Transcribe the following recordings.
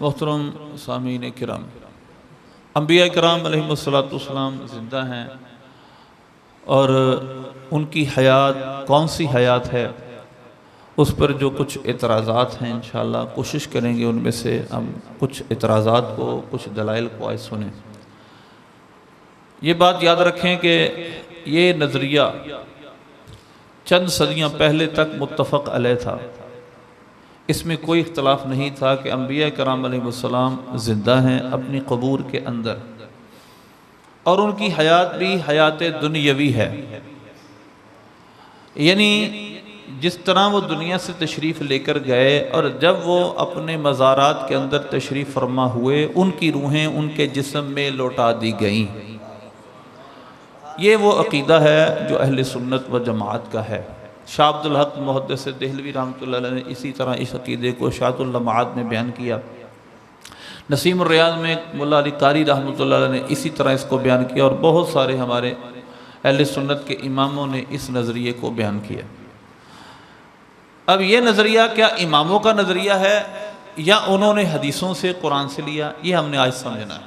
محترم سامعین کرام، انبیاء کرام علیہم زندہ ہیں اور ان کی حیات کون سی حیات ہے اس پر جو کچھ اعتراضات ہیں انشاءاللہ کوشش کریں گے ان میں سے ہم کچھ اعتراضات کو، کچھ دلائل کو آئے سنیں۔ یہ بات یاد رکھیں کہ یہ نظریہ چند صدیاں پہلے تک متفق علیہ تھا، اس میں کوئی اختلاف نہیں تھا کہ انبیاء کرام علیہ السلام زندہ ہیں اپنی قبور کے اندر، اور ان کی حیات بھی حیات دنیاوی ہے، یعنی جس طرح وہ دنیا سے تشریف لے کر گئے اور جب وہ اپنے مزارات کے اندر تشریف فرما ہوئے ان کی روحیں ان کے جسم میں لوٹا دی گئیں۔ یہ وہ عقیدہ ہے جو اہل سنت و جماعت کا ہے۔ شاہ عبد الحق محدث دہلوی رحمۃ اللہ علیہ نے اسی طرح اس عقیدے کو شاۃ اللمعات میں بیان کیا۔ نسیم الریاض میں مولا علی قاری رحمۃ اللہ علیہ نے اسی طرح اس کو بیان کیا، اور بہت سارے ہمارے اہل سنت کے اماموں نے اس نظریے کو بیان کیا۔ اب یہ نظریہ کیا اماموں کا نظریہ ہے یا انہوں نے حدیثوں سے، قرآن سے لیا، یہ ہم نے آج سمجھنا ہے۔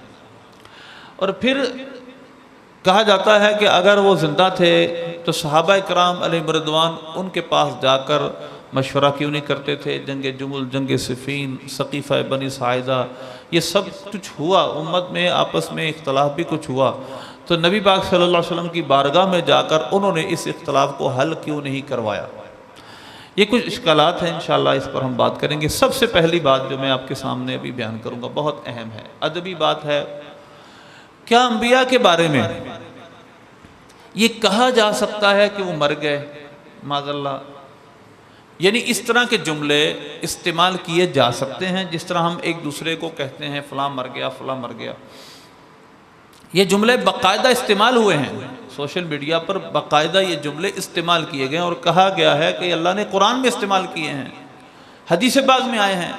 اور پھر کہا جاتا ہے کہ اگر وہ زندہ تھے تو صحابہ کرام علیہ رضوان ان کے پاس جا کر مشورہ کیوں نہیں کرتے تھے؟ جنگ جمل، جنگ صفین، سقیفہ بنی ساعدہ، یہ سب کچھ ہوا، امت میں آپس میں اختلاف بھی کچھ ہوا، تو نبی پاک صلی اللہ علیہ وسلم کی بارگاہ میں جا کر انہوں نے اس اختلاف کو حل کیوں نہیں کروایا؟ یہ کچھ اشکالات ہیں، انشاءاللہ اس پر ہم بات کریں گے۔ سب سے پہلی بات جو میں آپ کے سامنے ابھی بیان کروں گا بہت اہم ہے، ادبی بات ہے۔ کیا انبیاء کے بارے میں یہ کہا جا سکتا ہے کہ وہ مر گئے؟ معاذ اللہ، یعنی اس طرح کے جملے استعمال کیے جا سکتے ہیں جس طرح ہم ایک دوسرے کو کہتے ہیں فلاں مر گیا، فلاں مر گیا۔ یہ جملے باقاعدہ استعمال ہوئے ہیں، سوشل میڈیا پر باقاعدہ یہ جملے استعمال کیے گئے، اور کہا گیا ہے کہ اللہ نے قرآن میں استعمال کیے ہیں، حدیث پاک میں آئے ہیں،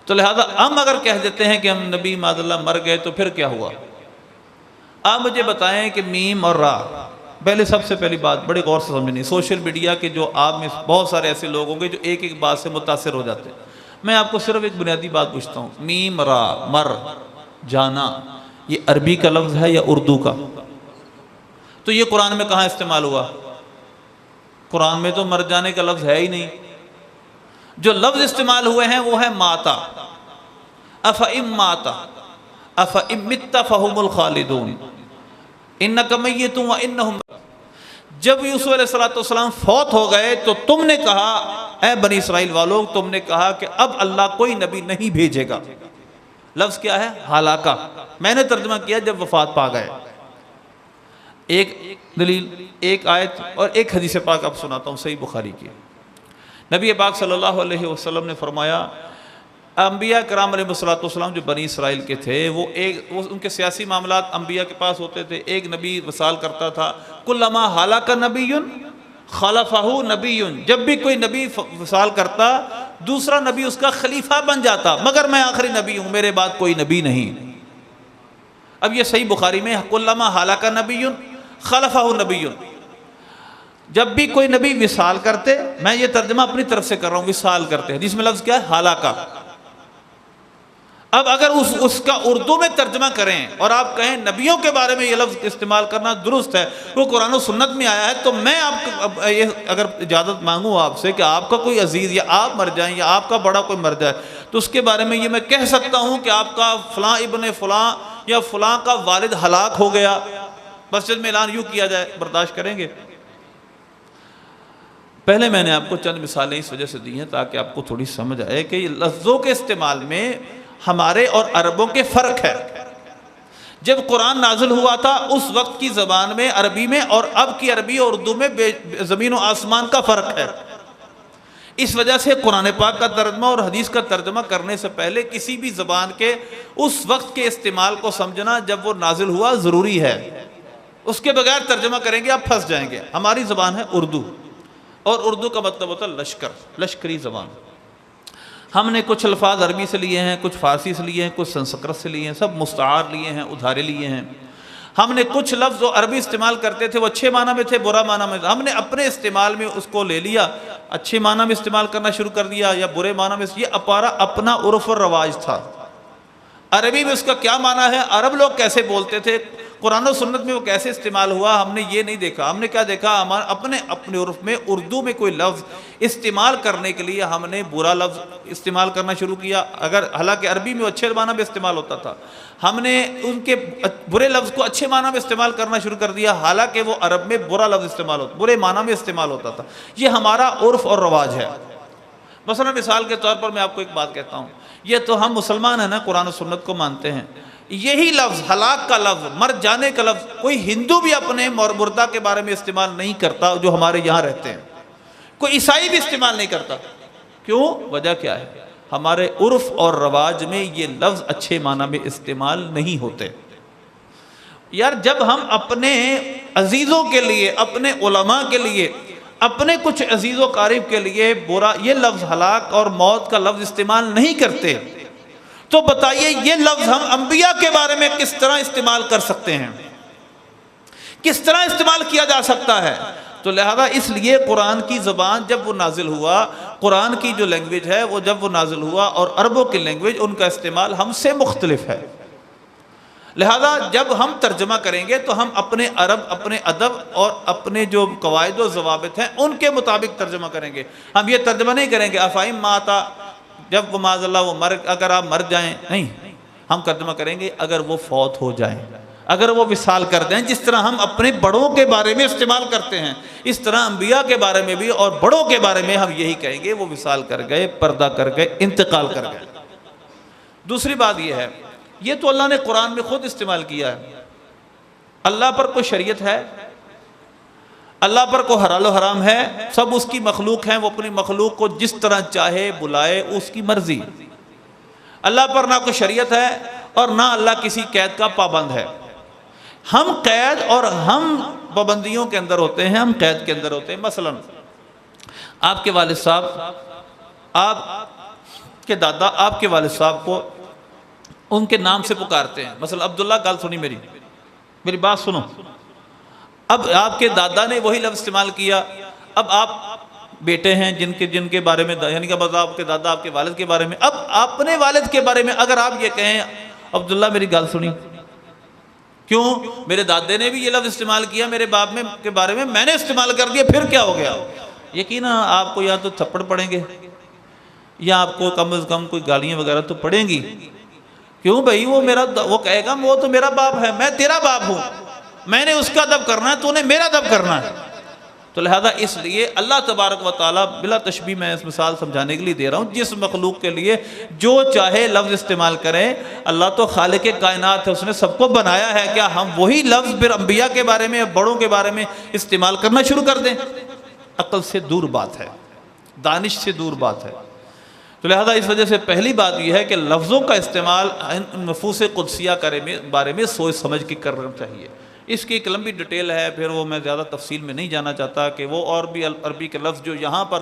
تو لہذا ہم اگر کہہ دیتے ہیں کہ ہم نبی معاذ اللہ مر گئے تو پھر کیا ہوا؟ آپ مجھے بتائیں کہ میم اور را، پہلے سب سے پہلی بات بڑے غور سے سمجھنی، سوشل میڈیا کے جو آپ میں بہت سارے ایسے لوگ ہوں گے جو ایک ایک بات سے متاثر ہو جاتے ہیں۔ میں آپ کو صرف ایک بنیادی بات پوچھتا ہوں، میم را، مر جانا، یہ عربی کا لفظ ہے یا اردو کا؟ تو یہ قرآن میں کہاں استعمال ہوا؟ قرآن میں تو مر جانے کا لفظ ہے ہی نہیں۔ جو لفظ استعمال ہوئے ہیں وہ ہے ماتا، افئم ماتا افئم مت فہم الخالدون انک میت وانہم۔ جب یوسف علیہ السلام فوت ہو گئے تو تم نے کہا، اے بنی اسرائیل والوں، تم نے کہا کہ اب اللہ کوئی نبی نہیں بھیجے گا۔ لفظ کیا ہے؟ ہلاکہ۔ میں نے ترجمہ کیا جب وفات پا گئے۔ ایک دلیل، ایک آیت اور ایک حدیث پاک آپ سناتا ہوں صحیح بخاری کی۔ نبی پاک صلی اللہ علیہ وسلم نے فرمایا، انبیاء کرام علیہ السلام جو بنی اسرائیل کے تھے وہ ان کے سیاسی معاملات انبیاء کے پاس ہوتے تھے۔ ایک نبی وصال کرتا تھا، کلما ہلاک نبی خلفہ نبی، جب بھی کوئی نبی وصال کرتا دوسرا نبی اس کا خلیفہ بن جاتا، مگر میں آخری نبی ہوں، میرے بعد کوئی نبی نہیں۔ اب یہ صحیح بخاری میں کلما ہلاک نبی خلفہ نبی، جب بھی کوئی نبی وصال کرتے، میں یہ ترجمہ اپنی طرف سے کر رہا ہوں، وصال کرتے، حدیث میں لفظ کیا ہے؟ ہلاکہ۔ اب اگر اس کا اردو میں ترجمہ کریں اور آپ کہیں نبیوں کے بارے میں یہ لفظ استعمال کرنا درست ہے، وہ قرآن و سنت میں آیا ہے، تو میں آپ اگر اجازت مانگوں آپ سے کہ آپ کا کوئی عزیز یا آپ مر جائیں یا آپ کا بڑا کوئی مر جائے تو اس کے بارے میں یہ میں کہہ سکتا ہوں کہ آپ کا فلاں ابن فلاں یا فلاں کا والد ہلاک ہو گیا، مسجد میں اعلان یوں کیا جائے، برداشت کریں گے؟ پہلے میں نے آپ کو چند مثالیں اس وجہ سے دی ہیں تاکہ آپ کو تھوڑی سمجھ آئے کہ لفظوں کے استعمال میں ہمارے اور عربوں کے فرق ہے۔ جب قرآن نازل ہوا تھا اس وقت کی زبان میں عربی میں اور اب کی عربی اور اردو میں زمین و آسمان کا فرق ہے۔ اس وجہ سے قرآن پاک کا ترجمہ اور حدیث کا ترجمہ کرنے سے پہلے کسی بھی زبان کے اس وقت کے استعمال کو سمجھنا جب وہ نازل ہوا ضروری ہے۔ اس کے بغیر ترجمہ کریں گے آپ پھنس جائیں گے۔ ہماری زبان ہے اردو، اور اردو کا مطلب ہوتا ہے لشکر، لشکری زبان۔ ہم نے کچھ الفاظ عربی سے لیے ہیں، کچھ فارسی سے لیے ہیں، کچھ سنسکرت سے لیے ہیں، سب مستعار لیے ہیں، ادھارے لیے ہیں۔ ہم نے کچھ لفظ جو عربی استعمال کرتے تھے وہ اچھے معنی میں تھے، برا معنی میں، ہم نے اپنے استعمال میں اس کو لے لیا، اچھے معنی میں استعمال کرنا شروع کر دیا یا برے معنی میں، یہ اپنا عرف اور رواج تھا۔ عربی میں اس کا کیا معنی ہے، عرب لوگ کیسے بولتے تھے، قرآن و سنت میں وہ کیسے استعمال ہوا، ہم نے یہ نہیں دیکھا۔ ہم نے کیا دیکھا، اپنے عرف میں اردو میں کوئی لفظ استعمال کرنے کے لیے ہم نے برا لفظ استعمال کرنا شروع کیا، اگر حالانکہ عربی میں اچھے معنی میں استعمال ہوتا تھا، ہم نے ان کے برے لفظ کو اچھے معنی میں استعمال کرنا شروع کر دیا، حالانکہ وہ عرب میں برا لفظ استعمال ہوتا، برے معنی میں استعمال ہوتا تھا۔ یہ ہمارا عرف اور رواج ہے۔ مثلا مثال کے طور پر میں آپ کو ایک بات کہتا ہوں، یہ تو ہم مسلمان ہیں نا، قرآن و سنت کو مانتے ہیں، یہی لفظ ہلاک کا لفظ، مر جانے کا لفظ، کوئی ہندو بھی اپنے مردہ کے بارے میں استعمال نہیں کرتا جو ہمارے یہاں رہتے ہیں، کوئی عیسائی بھی استعمال نہیں کرتا۔ کیوں؟ وجہ کیا ہے؟ ہمارے عرف اور رواج میں یہ لفظ اچھے معنی میں استعمال نہیں ہوتے۔ یار جب ہم اپنے عزیزوں کے لیے، اپنے علماء کے لیے، اپنے کچھ عزیز و قارب کے لیے برا یہ لفظ ہلاک اور موت کا لفظ استعمال نہیں کرتے، تو بتائیے یہ لفظ ہم انبیاء کے بارے میں کس طرح استعمال کر سکتے ہیں، کس طرح استعمال کیا جا سکتا ہے؟ تو لہذا اس لیے قرآن کی زبان جب وہ نازل ہوا، قرآن کی جو لینگویج ہے وہ جب وہ نازل ہوا، اور عربوں کی لینگویج ان کا استعمال ہم سے مختلف ہے، لہذا جب ہم ترجمہ کریں گے تو ہم اپنے عرب، اپنے ادب اور اپنے جو قواعد و ضوابط ہیں ان کے مطابق ترجمہ کریں گے۔ ہم یہ ترجمہ نہیں کریں گے افائم ماتا، جب وہ معاذ اللہ وہ اگر آپ مر جائیں، نہیں، ہم ترجمہ کریں گے اگر وہ فوت ہو جائیں، اگر وہ وصال کر دیں۔ جس طرح ہم اپنے بڑوں کے بارے میں استعمال کرتے ہیں، اس طرح انبیاء کے بارے میں بھی اور بڑوں کے بارے میں ہم یہی کہیں گے، وہ وصال کر گئے، پردہ کر گئے، انتقال کر گئے۔ دوسری بات یہ ہے، یہ تو اللہ نے قرآن میں خود استعمال کیا ہے۔ اللہ پر کوئی شریعت ہے؟ اللہ پر کوئی حلال و حرام ہے؟ سب اس کی مخلوق ہیں، وہ اپنی مخلوق کو جس طرح چاہے بلائے، اس کی مرضی۔ اللہ پر نہ کوئی شریعت ہے اور نہ اللہ کسی قید کا پابند ہے۔ ہم قید اور ہم پابندیوں کے اندر ہوتے ہیں، ہم قید کے اندر ہوتے ہیں۔ مثلا آپ کے والد صاحب، آپ کے دادا آپ کے والد صاحب کو ان کے نام سے پکارتے ہیں، مثلا عبداللہ، گل سنی میری بات سنو، اب آپ کے دادا نے وہی لفظ استعمال کیا، اب آپ بیٹے ہیں جن کے بارے میں، یعنی کہ بس آپ کے دادا آپ کے والد کے بارے میں، اب اپنے والد کے بارے میں اگر آپ یہ کہیں عبداللہ میری گل سنی، کیوں؟ میرے دادے نے بھی یہ لفظ استعمال کیا میرے باپ کے بارے میں نے استعمال کر دیا، پھر کیا ہو گیا؟ یقینا آپ کو یا تو تھپڑ پڑیں گے یا آپ کو کم از کم کوئی گالیاں وغیرہ تو پڑیں گی۔ کیوں بھائی؟ وہ کہے گا وہ تو میرا باپ ہے، میں تیرا باپ ہوں، میں نے اس کا ادب کرنا ہے، تو نے میرا ادب کرنا ہے۔ تو لہذا اس لیے اللہ تبارک و تعالیٰ، بلا تشبیہ میں اس مثال سمجھانے کے لیے دے رہا ہوں، جس مخلوق کے لیے جو چاہے لفظ استعمال کریں، اللہ تو خالق کائنات ہے، اس نے سب کو بنایا ہے، کیا ہم وہی لفظ پھر انبیاء کے بارے میں، بڑوں کے بارے میں استعمال کرنا شروع کر دیں؟ عقل سے دور بات ہے، دانش سے دور بات ہے۔ تو لہذا اس وجہ سے پہلی بات یہ ہے کہ لفظوں کا استعمال نفوس قدسیہ کے بارے میں سوچ سمجھ کے کرنا چاہیے۔ اس کی ایک لمبی ڈیٹیل ہے، پھر وہ میں زیادہ تفصیل میں نہیں جانا چاہتا کہ وہ اور بھی عربی کے لفظ جو یہاں پر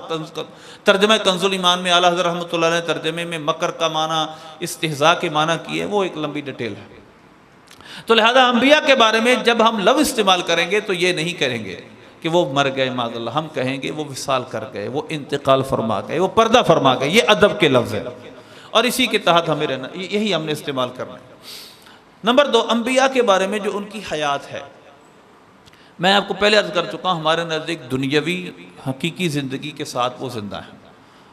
ترجمہ کنز الایمان میں اعلیٰ حضرت رحمۃ اللہ علیہ ترجمے میں مکر کا معنی، استہزاء کے معنی کیے، وہ ایک لمبی ڈیٹیل ہے۔ تو لہذا انبیاء کے بارے میں جب ہم لفظ استعمال کریں گے تو یہ نہیں کریں گے کہ وہ مر گئے معاذ اللہ، ہم کہیں گے وہ وصال کر گئے، وہ انتقال فرما گئے، وہ پردہ فرما گئے۔ یہ ادب کے لفظ ہے اور اسی کے تحت ہمیں رہنا، یہی ہم نے استعمال کرنا ہے۔ نمبر 2، انبیاء کے بارے میں جو ان کی حیات ہے، میں آپ کو پہلے عرض کر چکا ہوں، ہمارے نزدیک دنیاوی حقیقی زندگی کے ساتھ وہ زندہ ہیں،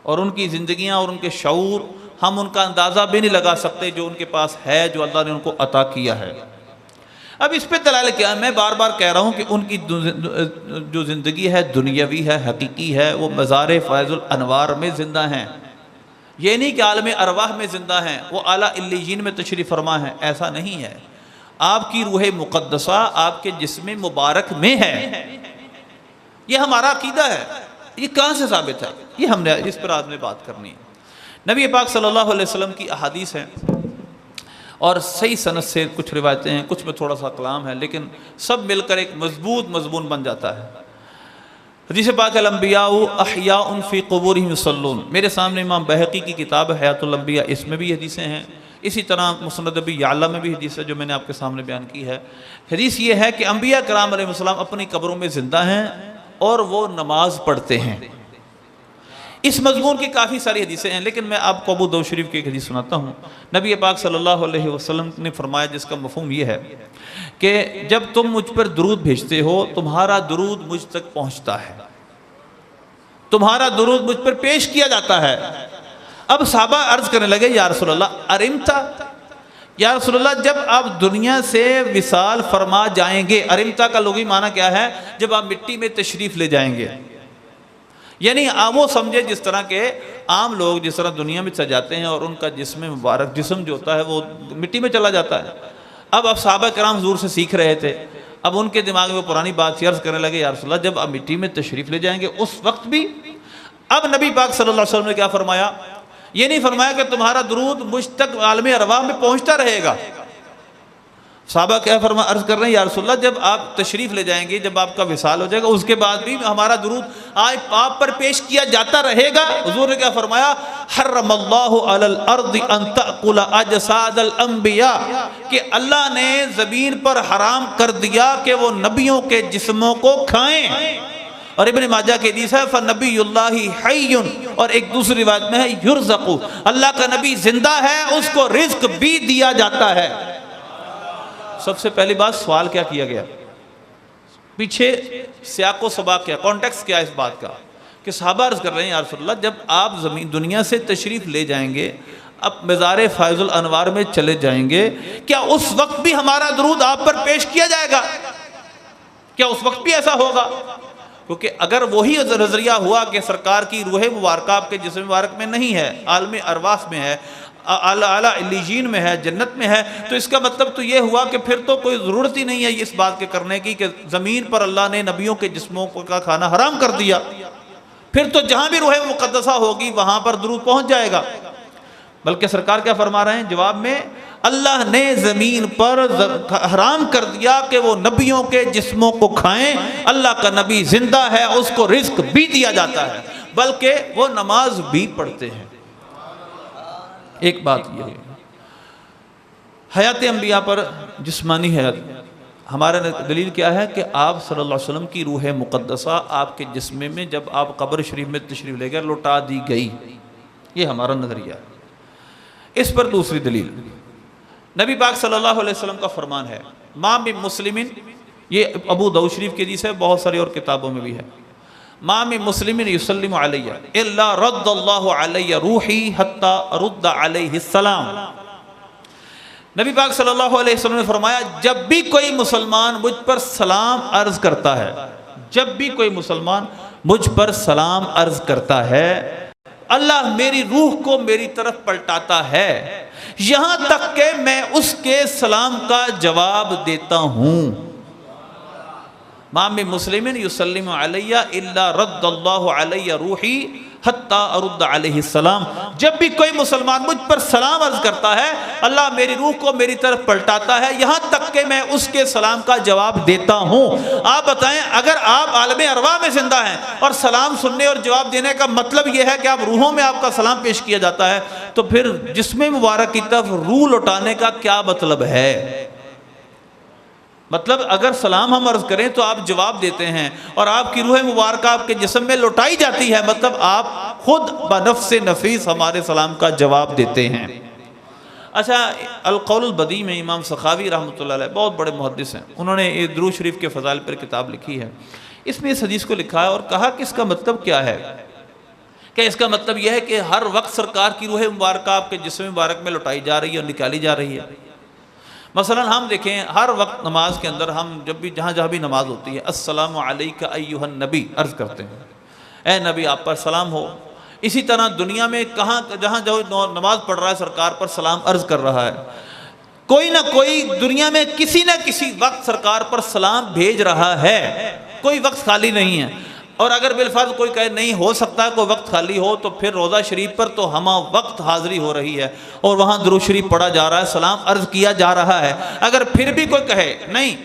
اور ان کی زندگیاں اور ان کے شعور ہم ان کا اندازہ بھی نہیں لگا سکتے جو ان کے پاس ہے، جو اللہ نے ان کو عطا کیا ہے۔ اب اس پہ دلائل کیا ہے؟ میں بار بار کہہ رہا ہوں کہ ان کی جو زندگی ہے دنیاوی ہے، حقیقی ہے، وہ مزار فیض الانوار میں زندہ ہیں۔ یہ نہیں کہ عالم ارواح میں زندہ ہیں، وہ اعلیٰ علیین میں تشریف فرما ہیں، ایسا نہیں ہے۔ آپ کی روح مقدسہ آپ کے جسم مبارک میں ہے، یہ ہمارا عقیدہ ہے۔ یہ کہاں سے ثابت ہے؟ یہ ہم نے اس پر آج میں بات کرنی ہے۔ نبی پاک صلی اللہ علیہ وسلم کی احادیث ہیں اور صحیح سند سے کچھ روایتیں ہیں، کچھ میں تھوڑا سا کلام ہے، لیکن سب مل کر ایک مضبوط مضمون بن جاتا ہے۔ حدیث پاک الانبیاء احیاء فی قبورہم یصلون، میرے سامنے امام بہقی کی کتاب ہے حیات الانبیاء، اس میں بھی حدیثیں ہیں، اسی طرح مسند ابی یعلا میں بھی حدیث ہے جو میں نے آپ کے سامنے بیان کی ہے۔ حدیث یہ ہے کہ انبیاء کرام علیہ السلام اپنی قبروں میں زندہ ہیں اور وہ نماز پڑھتے ہیں۔ اس مضمون کی کافی ساری حدیثیں ہیں، لیکن میں آپ کو ابو داؤد شریف کی ایک حدیث سناتا ہوں۔ نبی پاک صلی اللہ علیہ وسلم نے فرمایا، جس کا مفہوم یہ ہے کہ جب تم مجھ پر درود بھیجتے ہو تمہارا درود مجھ تک پہنچتا ہے، تمہارا درود مجھ پر پیش کیا جاتا ہے۔ اب صحابہ عرض کرنے لگے، یا رسول اللہ ارمتا، یا رسول اللہ جب آپ دنیا سے وصال فرما جائیں گے، ارمتا کا لغوی معنی کیا ہے؟ جب آپ مٹی میں تشریف لے جائیں گے، یعنی آپ وہ سمجھے جس طرح کے عام لوگ جس طرح دنیا میں سجاتے ہیں اور ان کا جسم مبارک جسم جو ہوتا ہے وہ مٹی میں چلا جاتا ہے۔ اب صحابہ کرام حضور سے سیکھ رہے تھے، اب ان کے دماغ میں وہ پرانی بات عرض کرنے لگے، یا رسول اللہ جب آپ مٹی میں تشریف لے جائیں گے اس وقت بھی؟ اب نبی پاک صلی اللہ علیہ وسلم نے کیا فرمایا؟ یہ نہیں فرمایا کہ تمہارا درود مجھ تک عالم ارواح میں پہنچتا رہے گا۔ صحابہ کیا عرض کر رہے ہیں، یا رسول اللہ جب آپ تشریف لے جائیں گے، جب آپ کا وصال ہو جائے گا، اس کے بعد بھی ہمارا درود آپ پر پیش کیا جاتا رہے گا۔ حضور نے کیا فرمایا؟ حرم اللہ علی الارض ان تأکل اجساد الانبیاء، کہ اللہ نے زمین پر حرام کر دیا کہ وہ نبیوں کے جسموں کو کھائیں۔ اور ابن ماجہ کی حدیث ہے فنبی اللہ حی، اور ایک دوسری روایت میں ہے یرزق، اللہ کا نبی زندہ ہے، اس کو رزق بھی دیا جاتا ہے۔ سب سے پہلی بات سوال کیا کیا گیا؟ پیچھے سیاق و سباق کیا، کانٹیکس کیا اس بات کا کہ صحابہ عرض کر رہے ہیں، یا رسول اللہ جب آپ دنیا سے تشریف لے جائیں گے، اب مزار فائض الانوار میں چلے جائیں گے، کیا اس وقت بھی ہمارا درود آپ پر پیش کیا جائے گا؟ کیا اس وقت بھی ایسا ہوگا؟ کیونکہ اگر وہی نظریہ ہوا کہ سرکار کی روح مبارکہ آپ کے جسم مبارک میں نہیں ہے، عالم ارواح میں ہے، اعلیٰ علیین میں ہے، جنت میں ہے، تو اس کا مطلب تو یہ ہوا کہ پھر تو کوئی ضرورت ہی نہیں ہے اس بات کے کرنے کی کہ زمین پر اللہ نے نبیوں کے جسموں کا کھانا حرام کر دیا، پھر تو جہاں بھی روح مقدسہ ہوگی وہاں پر درود پہنچ جائے گا۔ بلکہ سرکار کیا فرما رہے ہیں جواب میں؟ اللہ نے زمین پر حرام کر دیا کہ وہ نبیوں کے جسموں کو کھائیں، اللہ کا نبی زندہ ہے، اس کو رزق بھی دیا جاتا ہے، بلکہ وہ نماز بھی پڑھتے ہیں۔ ایک بات یہ ہے، حیات انبیاء پر جسمانی حیات، ہمارا دلیل کیا ہے کہ آپ صلی اللہ علیہ وسلم کی روح مقدسہ آپ کے جسم میں جب آپ قبر شریف میں تشریف لے گئے لوٹا دی گئی، یہ ہمارا نظریہ ہے۔ اس پر دوسری دلیل نبی پاک صلی اللہ علیہ وسلم کا فرمان ہے، ما من مسلم، یہ ابو داؤد شریف کی حدیث ہے، بہت ساری اور کتابوں میں بھی ہے، ما من مسلم یسلم علیہ الا رد اللہ علیہ روحی حتی ارد علیہ السلام۔ نبی پاک صلی اللہ علیہ وسلم نے فرمایا جب بھی کوئی مسلمان مجھ پر سلام عرض کرتا ہے، جب بھی کوئی مسلمان مجھ پر سلام عرض کرتا ہے، اللہ میری روح کو میری طرف پلٹاتا ہے، یہاں تک کہ میں اس کے سلام کا جواب دیتا ہوں۔ ما من مسلم یسلم علیہ الا رد اللہ علیہ روحی حتی ارد علیہ السلام، جب بھی کوئی مسلمان مجھ پر سلام عرض کرتا ہے اللہ میری روح کو میری طرف پلٹاتا ہے، یہاں تک کہ میں اس کے سلام کا جواب دیتا ہوں۔ آپ بتائیں اگر آپ عالم ارواح میں زندہ ہیں اور سلام سننے اور جواب دینے کا مطلب یہ ہے کہ آپ روحوں میں آپ کا سلام پیش کیا جاتا ہے، تو پھر جسم مبارک کی طرف روح لوٹانے کا کیا مطلب ہے؟ مطلب اگر سلام ہم عرض کریں تو آپ جواب دیتے ہیں اور آپ کی روح مبارکہ آپ کے جسم میں لوٹائی جاتی ہے، مطلب آپ خود بنفس نفیس ہمارے سلام کا جواب دیتے ہیں۔ اچھا، القول البدیع میں امام سخاوی رحمۃ اللہ علیہ بہت بڑے محدث ہیں، انہوں نے درود شریف کے فضائل پر کتاب لکھی ہے، اس میں اس حدیث کو لکھا ہے اور کہا کہ اس کا مطلب کیا ہے، کہ اس کا مطلب یہ ہے کہ ہر وقت سرکار کی روح مبارکہ آپ کے جسم مبارک میں لوٹائی جا رہی ہے اور نکالی جا رہی ہے۔ مثلا ہم دیکھیں ہر وقت نماز کے اندر ہم جب بھی جہاں بھی نماز ہوتی ہے السلام علیک ایھا النبی عرض کرتے ہیں، اے نبی آپ پر سلام ہو۔ اسی طرح دنیا میں جہاں نماز پڑھ رہا ہے سرکار پر سلام عرض کر رہا ہے، کوئی نہ کوئی دنیا میں کسی نہ کسی وقت سرکار پر سلام بھیج رہا ہے، کوئی وقت خالی نہیں ہے۔ اور اگر بالفرض کوئی کہے نہیں ہو سکتا کوئی وقت خالی ہو، تو پھر روضہ شریف پر تو ہمہ وقت حاضری ہو رہی ہے اور وہاں درود شریف پڑھا جا رہا ہے، سلام عرض کیا جا رہا ہے۔ اگر پھر بھی کوئی کہے نہیں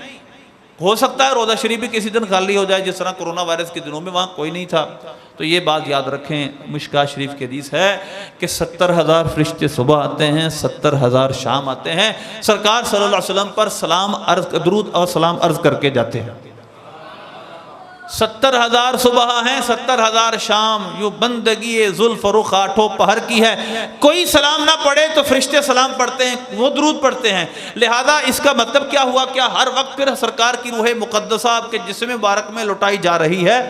ہو سکتا ہے روضہ شریف بھی کسی دن خالی ہو جائے، جس طرح کرونا وائرس کے دنوں میں وہاں کوئی نہیں تھا، تو یہ بات یاد رکھیں، مشکاہ شریف کی حدیث ہے کہ 70,000 فرشتے صبح آتے ہیں، 70,000 شام آتے ہیں، سرکار صلی اللہ علیہ وسلم پر سلام عرض درود اور سلام عرض کر کے جاتے ہیں۔ 70,000 صبح ہیں 70,000 شام، یوں بندگی زلف رخ آٹھوں پہر کی ہے۔ کوئی سلام نہ پڑھے تو فرشتے سلام پڑھتے ہیں، وہ درود پڑھتے ہیں۔ لہذا اس کا مطلب کیا ہوا؟ کیا ہر وقت پھر سرکار کی روح مقدسہ آپ کے جسم مبارک میں لوٹائی جا رہی ہے؟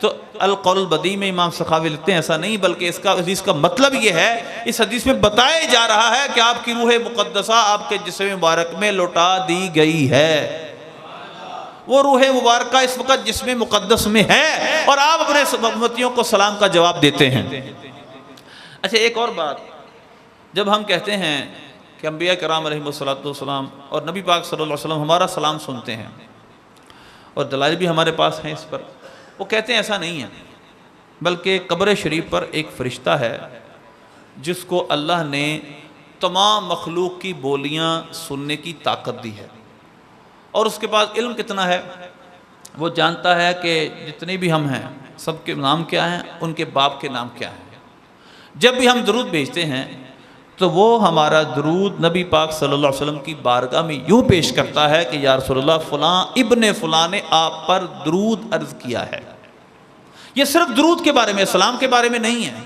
تو القول البدیع میں امام سخاوی لکھتے ہیں ایسا نہیں، بلکہ اس کا حدیث کا مطلب یہ ہے، اس حدیث میں بتایا جا رہا ہے کہ آپ کی روح مقدسہ آپ کے جسم مبارک میں لوٹا دی گئی ہے۔ وہ روح مبارکہ اس وقت جسم مقدس میں ہے اور آپ اپنے امتیوں کو سلام کا جواب دیتے ہیں۔ اچھا ایک اور بات، جب ہم کہتے ہیں کہ انبیاء کرام علیہ السلام اور نبی پاک صلی اللہ علیہ وسلم ہمارا سلام سنتے ہیں، اور دلائل بھی ہمارے پاس ہیں اس پر، وہ کہتے ہیں ایسا نہیں ہے، بلکہ قبر شریف پر ایک فرشتہ ہے جس کو اللہ نے تمام مخلوق کی بولیاں سننے کی طاقت دی ہے، اور اس کے پاس علم کتنا ہے، وہ جانتا ہے کہ جتنے بھی ہم ہیں سب کے نام کیا ہیں، ان کے باپ کے نام کیا ہیں۔ جب بھی ہم درود بھیجتے ہیں تو وہ ہمارا درود نبی پاک صلی اللہ علیہ وسلم کی بارگاہ میں یوں پیش کرتا ہے کہ یا رسول اللہ فلاں ابن فلاں نے آپ پر درود عرض کیا ہے۔ یہ صرف درود کے بارے میں، سلام کے بارے میں نہیں ہے،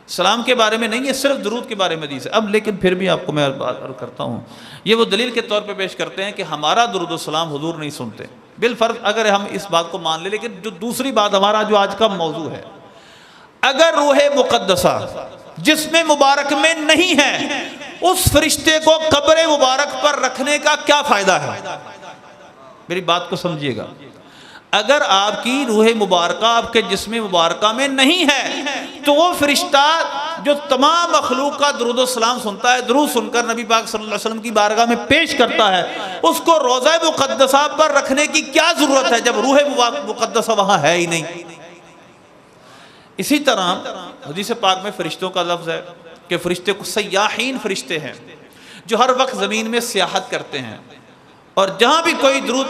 سلام کے بارے میں نہیں ہے، صرف درود کے بارے میں حدیث ہے۔ اب لیکن پھر بھی آپ کو میں بات کرتا ہوں، یہ وہ دلیل کے طور پہ پیش کرتے ہیں کہ ہمارا درود و سلام حضور نہیں سنتے، بالفرض اگر ہم اس بات کو مان لیں۔ لیکن جو دوسری بات ہمارا جو آج کا موضوع ہے، اگر روح مقدسہ جسم مبارک میں نہیں ہے، اس فرشتے کو قبر مبارک پر رکھنے کا کیا فائدہ ہے؟ میری بات کو سمجھیے گا، اگر آپ کی روح مبارکہ آپ کے جسم مبارکہ میں نہیں ہے تو وہ فرشتہ جو تمام مخلوق کا درود و سلام سنتا ہے، درود سن کر نبی پاک صلی اللہ علیہ وسلم کی بارگاہ میں پیش کرتا ہے، اس کو روضہ مقدسہ پر رکھنے کی کیا ضرورت ہے جب روح مقدسہ وہاں ہے ہی نہیں؟ اسی طرح حدیث پاک میں فرشتوں کا لفظ ہے کہ فرشتے کو سیاحین فرشتے ہیں جو ہر وقت زمین میں سیاحت کرتے ہیں، اور جہاں بھی کوئی درود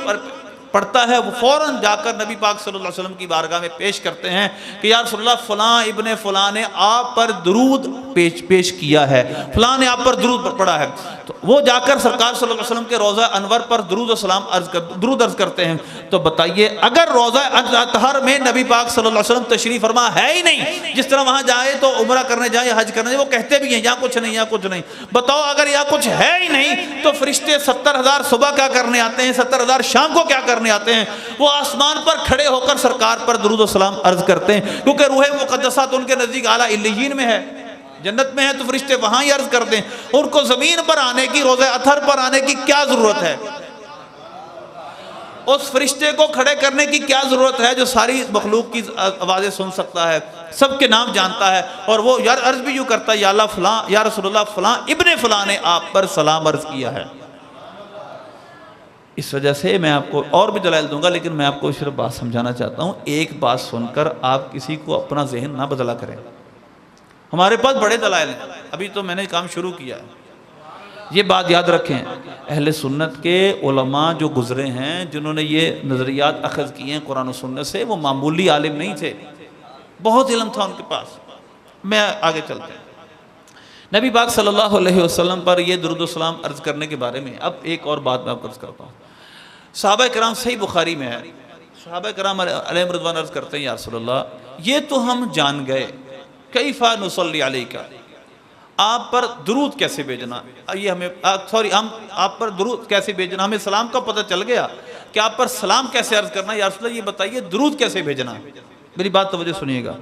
پڑھتا ہے وہ فوراً جا کر نبی پاک صلی اللہ علیہ وسلم کی بارگاہ میں پیش کرتے ہیں کہ یا رسول اللہ فلاں ابن فلاں نے آپ پر درود پیش کیا ہے، فلاں نے آپ پر درود پڑھا ہے۔ تو وہ جا کر سرکار صلی اللہ علیہ وسلم کے روضہ انور پر درود و سلام درود عرض کرتے ہیں۔ تو بتائیے اگر روضہ اطہر میں نبی پاک صلی اللہ علیہ وسلم تشریف فرما ہے ہی نہیں، جس طرح وہاں جائے تو عمرہ کرنے جائے یا حج کرنے جائے وہ کہتے بھی ہیں یہاں کچھ نہیں، یہاں کچھ نہیں، بتاؤ اگر یہاں کچھ ہے ہی نہیں تو فرشتے 70,000 صبح کیا کرنے آتے ہیں، 70,000 شام کو کیا کرنے آتے ہیں؟ وہ آسمان پر کھڑے ہو کر سرکار پر درود و سلام عرض کرتے ہیں، کیونکہ روح مقدسہ تو ان کے نزدیک اعلیٰ علیین میں ہے، جنت میں ہے، تو فرشتے وہاں ہی عرض کرتے ہیں۔ ان کو زمین پر آنے کی، روضہ اطہر پر آنے کی کیا ضرورت ہے؟ اس فرشتے کو کھڑے کرنے کی کیا ضرورت ہے جو ساری مخلوق کی آوازیں سن سکتا ہے، سب کے نام جانتا ہے، اور وہ یار عرض بھی یوں کرتا ہے یا اللہ فلاں یا رسول اللہ فلاں ابن فلاں نے آپ پر سلام عرض کیا ہے۔ اس وجہ سے میں آپ کو اور بھی دلائل دوں گا، لیکن میں آپ کو صرف بات سمجھانا چاہتا ہوں، ایک بات سن کر آپ کسی کو اپنا ذہن نہ بدلا کریں۔ ہمارے پاس بڑے دلائل ہیں، ابھی تو میں نے کام شروع کیا ہے۔ یہ بات یاد رکھیں، اہل سنت کے علماء جو گزرے ہیں، جنہوں نے یہ نظریات اخذ کیے ہیں قرآن و سنت سے، وہ معمولی عالم نہیں تھے، بہت علم تھا ان کے پاس۔ میں آگے چلتے ہیں، نبی پاک صلی اللہ علیہ وسلم پر یہ درود و سلام عرض کرنے کے بارے میں اب ایک اور بات میں آپ کو عرض کرتا ہوں۔ صحابہ کرام صحیح بخاری میں ہے، صحابہ کرام علیہم رضوان عرض کرتے ہیں یا رسول اللہ یہ تو ہم جان گئے، کیفَ نصلی علیک، آپ پر درود کیسے بھیجنا، یہ ہمیں ہم آپ پر درود کیسے بھیجنا، ہمیں سلام کا پتہ چل گیا کہ آپ پر سلام کیسے عرض کرنا، یا رسول اللہ یہ بتائیے درود کیسے بھیجنا۔ میری بات توجہ سنیے گا،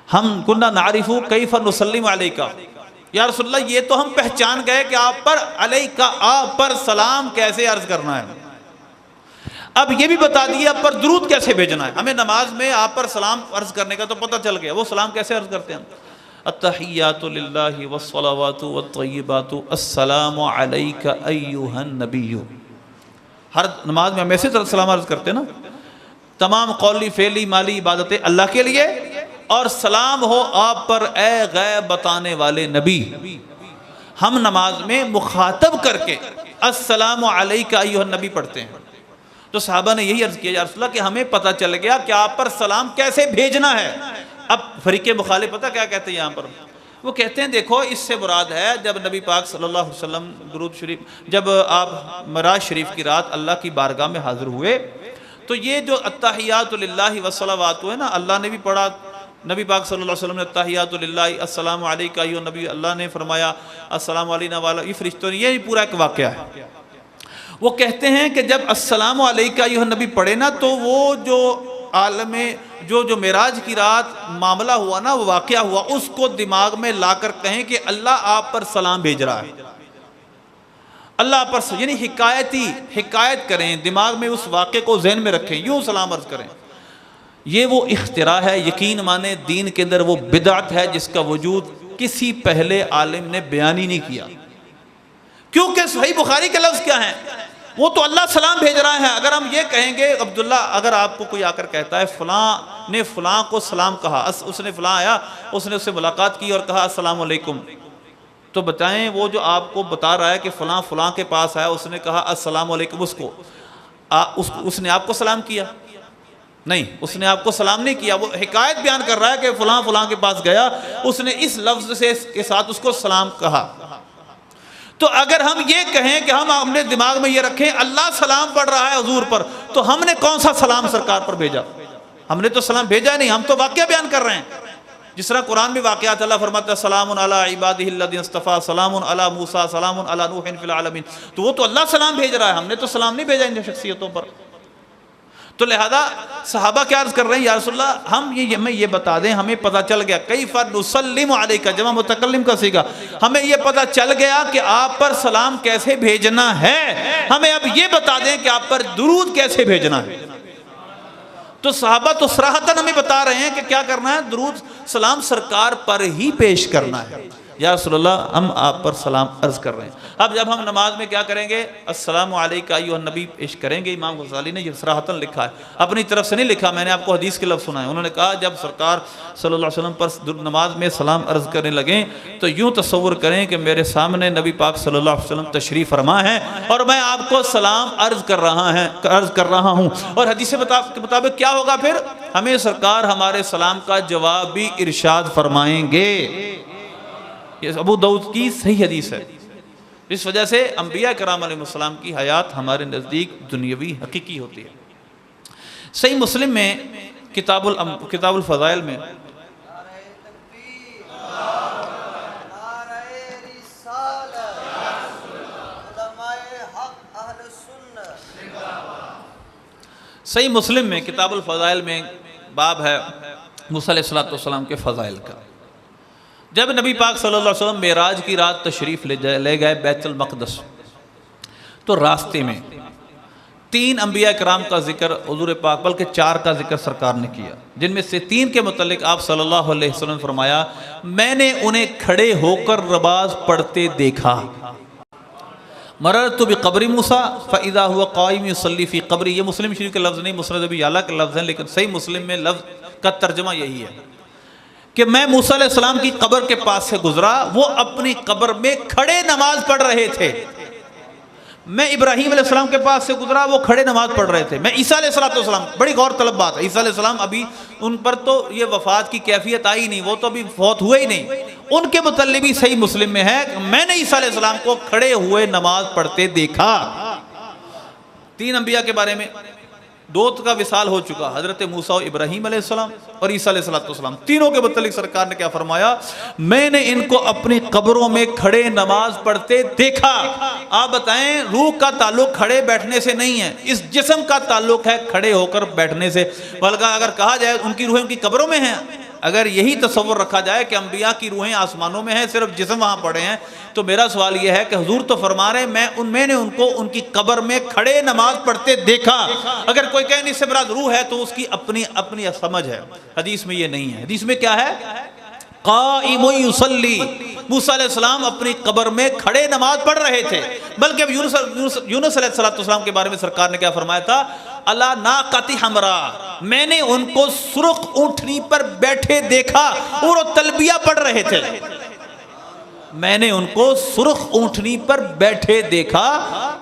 ہم کنا نعرف کیفَ نسلم علیک، یا رسول اللہ یہ تو ہم پہچان گئے کہ آپ پر علیک، آپ پر سلام کیسے عرض کرنا ہے، اب یہ بھی بتا دیئے آپ پر درود کیسے بھیجنا ہے۔ ہمیں نماز میں آپ پر سلام عرض کرنے کا تو پتہ چل گیا، وہ سلام کیسے عرض کرتے ہیں؟ التحیات للہ والصلوات والطیبات السلام علیک ایہا النبی، ہر نماز میں ہم ایسے طرح سلام عرض کرتے ہیں نا، تمام قولی فعلی مالی عبادتیں اللہ کے لیے، اور سلام ہو آپ پر اے غیب بتانے والے نبی۔ ہم نماز میں مخاطب کر کے السلام علیک ایہا النبی پڑھتے ہیں۔ تو صحابہ نے یہی عرض کیا یا رسول اللہ کہ ہمیں پتہ چل گیا کہ آپ پر سلام کیسے بھیجنا ہے۔ اب فریق مخالف پتہ کیا کہتے ہیں یہاں پر؟ وہ کہتے ہیں دیکھو اس سے مراد ہے جب نبی پاک صلی اللہ علیہ وسلم درود شریف، جب آپ معراج شریف کی رات اللہ کی بارگاہ میں حاضر ہوئے تو یہ جو التحیات للہ والصلوات ہے نا، اللہ نے بھی پڑھا، نبی پاک صلی اللہ علیہ وسلم نے التحیات للہ السلام علیکہ ایھا النبی، اللہ نے فرمایا السلام علینا وعلی، یہ فرشتوں نے، یہ پورا ایک واقعہ ہے۔ وہ کہتے ہیں کہ جب السلام علیکہ ایھا النبی پڑھے نا، تو وہ جو عالم جو معراج کی رات معاملہ ہوا نا، وہ واقعہ ہوا، اس کو دماغ میں لا کر کہیں کہ اللہ آپ پر سلام بھیج رہا ہے، اللہ پر، یعنی حکایت کریں، دماغ میں اس واقعے کو ذہن میں رکھیں، یوں سلام عرض کریں۔ یہ وہ اختراع ہے، یقین مانے دین کے اندر وہ بدعت ہے جس کا وجود کسی پہلے عالم نے بیان ہی نہیں کیا، کیونکہ صحیح بخاری کے لفظ کیا ہیں؟ وہ تو اللہ سلام بھیج رہا ہے۔ اگر ہم یہ کہیں گے عبداللہ، اگر آپ کو کوئی آ کر کہتا ہے فلاں نے فلاں کو سلام کہا، اس نے فلاں آیا، اس نے اس سے ملاقات کی اور کہا السلام علیکم، تو بتائیں وہ جو آپ کو بتا رہا ہے کہ فلاں فلاں کے پاس آیا، اس نے کہا السلام علیکم، اس نے آپ کو سلام کیا؟ نہیں، اس نے آپ کو سلام نہیں کیا، وہ حکایت بیان کر رہا ہے کہ فلاں فلاں کے پاس گیا، اس نے اس لفظ کے ساتھ اس کو سلام کہا۔ تو اگر ہم یہ کہیں کہ ہم اپنے دماغ میں یہ رکھیں اللہ سلام پڑھ رہا ہے حضور پر، تو ہم نے کون سا سلام سرکار پر بھیجا؟ ہم نے تو سلام بھیجا نہیں، ہم تو واقعہ بیان کر رہے ہیں۔ جس طرح قرآن میں واقعات اللہ فرماتا ہے سلام علی عبادہ الذین اصطفیٰ، سلام علی موسیٰ، سلام علی نوح فی العالمین، تو وہ تو اللہ سلام بھیج رہا ہے، ہم نے تو سلام نہیں بھیجا ان شخصیتوں پر۔ تو لہذا صحابہ کیا عرض کر رہے ہیں، یا رسول اللہ ہمیں یہ بتا دیں، ہمیں پتہ چل گیا کیف نسلم علیک، جمع متکلم کا صیغہ، ہمیں یہ پتہ چل گیا کہ آپ پر سلام کیسے بھیجنا ہے، ہمیں اب یہ بتا دیں کہ آپ پر درود کیسے بھیجنا ہے۔ تو صحابہ تو صراحتاً ہمیں بتا رہے ہیں کہ کیا کرنا ہے، درود سلام سرکار پر ہی پیش کرنا ہے۔ یا رسول اللہ ہم آپ پر سلام عرض کر رہے ہیں۔ اب جب ہم نماز میں کیا کریں گے، السلام علیکہ ایھا النبی پیش کریں گے۔ امام غزالی نے یہ صراحتاً لکھا ہے، اپنی طرف سے نہیں لکھا، میں نے آپ کو حدیث کے لفظ سنا ہے۔ انہوں نے کہا جب سرکار صلی اللہ علیہ وسلم پر نماز میں سلام عرض کرنے لگیں تو یوں تصور کریں کہ میرے سامنے نبی پاک صلی اللہ علیہ وسلم تشریف فرما ہیں اور میں آپ کو سلام عرض کر رہا ہوں۔ اور حدیث کے مطابق کیا ہوگا پھر، ہمیں سرکار ہمارے سلام کا جواب بھی ارشاد فرمائیں گے۔ یہ ابو داؤد کی صحیح حدیث ہے۔ اس وجہ سے انبیاء کرام علیہ السلام کی حیات ہمارے نزدیک دنیاوی حقیقی ہوتی ہے۔ صحیح مسلم میں کتاب الفضائل میں صحیح مسلم میں کتاب الفضائل میں باب ہے موسیٰ علیہ السلام کے فضائل کا۔ جب نبی پاک صلی اللہ علیہ وسلم معراج کی رات تشریف لے گئے بیت المقدس، تو راستے میں 3 انبیاء کرام کا ذکر حضور پاک، بلکہ 4 کا ذکر سرکار نے کیا، جن میں سے 3 کے متعلق آپ صلی اللہ علیہ وسلم نے فرمایا میں نے انہیں کھڑے ہو کر نماز پڑھتے دیکھا۔ مررت بقبر موسیٰ فاذا هو قائم يصلي في قبری، یہ مسلم شریف کے لفظ نہیں، مسند ابی اعلیٰ کے لفظ ہیں، لیکن صحیح مسلم میں لفظ کا ترجمہ یہی ہے کہ میں موسیٰ علیہ السلام کی قبر کے پاس سے گزرا، وہ اپنی قبر میں کھڑے نماز پڑھ رہے تھے۔ میں ابراہیم علیہ السلام کے پاس سے گزرا، وہ کھڑے نماز پڑھ رہے تھے۔ میں عیسیٰ علیہ السلام، بڑی غور طلب بات ہے، عیسیٰ علیہ السلام ابھی ان پر تو یہ وفات کی کیفیت آئی نہیں، وہ تو ابھی فوت ہوئے ہی نہیں۔ ان کے متعلق بھی صحیح مسلم میں ہے کہ میں نے عیسیٰ علیہ السلام کو کھڑے ہوئے نماز پڑھتے دیکھا۔ 3 انبیاء کے بارے میں 2 کا وصال ہو چکا، حضرت موسیٰ و ابراہیم علیہ السلام اور عیسیٰ علیہ السلام، تینوں کے متعلق سرکار نے کیا فرمایا، میں نے ان کو اپنی قبروں میں کھڑے نماز پڑھتے دیکھا۔ آپ بتائیں، روح کا تعلق کھڑے بیٹھنے سے نہیں ہے، اس جسم کا تعلق ہے کھڑے ہو کر بیٹھنے سے۔ بلکہ اگر کہا جائے ان کی روحیں ان کی قبروں میں ہیں، اگر یہی تصور رکھا جائے کہ انبیاء کی روحیں آسمانوں میں ہیں، صرف جسم وہاں پڑے ہیں، تو میرا سوال یہ ہے کہ حضور تو فرما رہے ہیں میں نے ان کو ان کی قبر میں کھڑے نماز پڑھتے دیکھا۔ اگر کوئی کہے نہیں اس سے مراد روح ہے تو اس کی اپنی سمجھ ہے، حدیث میں یہ نہیں ہے۔ حدیث میں کیا ہے، قائم یصلی، موسیٰ علیہ السلام اپنی قبر میں کھڑے نماز پڑھ رہے تھے۔ بلکہ اب یونس علیہ السلام کے بارے میں سرکار نے کیا فرمایا تھا، علی ناقۃ حمراء، میں نے ان کو سرخ اونٹنی پر بیٹھے دیکھا اور وہ تلبیہ پڑھ رہے تھے۔ میں نے ان کو سرخ اونٹنی پر بیٹھے دیکھا،